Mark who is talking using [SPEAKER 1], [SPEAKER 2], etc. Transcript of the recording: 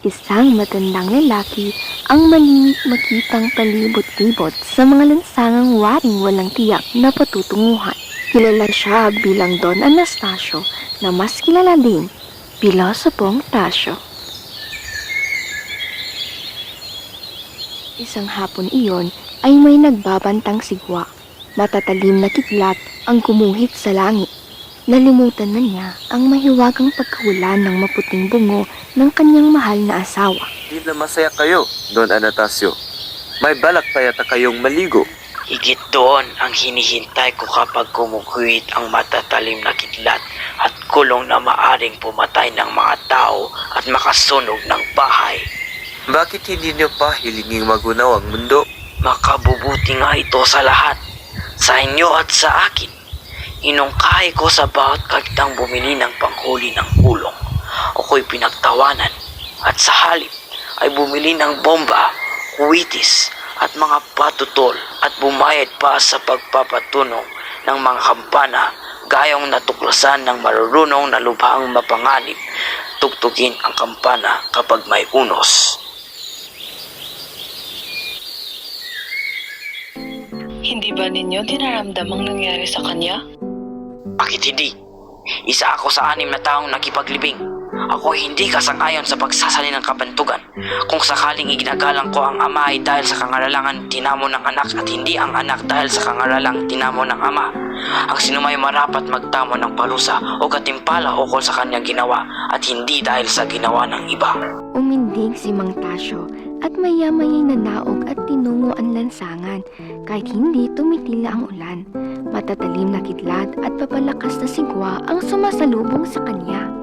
[SPEAKER 1] Isang matandang lalaki ang mali makitang palibot-libot sa mga lansangang waring walang tiyak na patutunguhan. Kilala siya bilang Don Anastasio na mas kilala din Pilosopong Tasyo. Isang hapon iyon ay may nagbabantang sigwa. Matatalim na kidlat ang gumuhit sa langit. Nalimutan na niya ang mahiwagang pagkahulan ng maputing bungo ng kanyang mahal na asawa.
[SPEAKER 2] Di na masaya kayo, Don Anastasio. May balak pa yata kayong maligo.
[SPEAKER 3] Higit doon ang hinihintay ko kapag kumukuhit ang matatalim na kidlat at kulong na maaring pumatay ng mga tao at makasunog ng bahay.
[SPEAKER 2] Bakit hindi niyo pa hilinging magunaw ang mundo?
[SPEAKER 3] Makabubuti nga ito sa lahat, sa inyo at sa akin. Inungkahi ko sa bawat kagtang bumili ng panghuli ng kulong. Ako'y pinagtawanan at sa halip ay bumili ng bomba, kuwitis at mga patutol at bumayad pa sa pagpapatunong ng mga kampana gayong natuklasan ng marurunong na lubhang mapanganib. Tugtugin ang kampana kapag may unos.
[SPEAKER 4] Hindi ba ninyo dinaramdam ang nangyari sa kanya?
[SPEAKER 3] Bakit hindi? Isa ako sa 6 na taong nakipaglibing. Ako hindi kasang-ayon sa pagsasali ng kabantugan. Kung sakaling iginagalang ko ang ama ay dahil sa kangaralangan tinamo ng anak at hindi ang anak dahil sa kangaralang tinamo ng ama. Ang sinumay marapat magtamo ng parusa o katimpala ukol sa kanyang ginawa at hindi dahil sa ginawa ng iba.
[SPEAKER 1] Umindig si Mang Tasyo at maya-maya'y nanaog at tinungo ang lansangan kahit hindi tumitila ang ulan. Matatalim na kidlat at papalakas na sigwa ang sumasalubong sa kanya.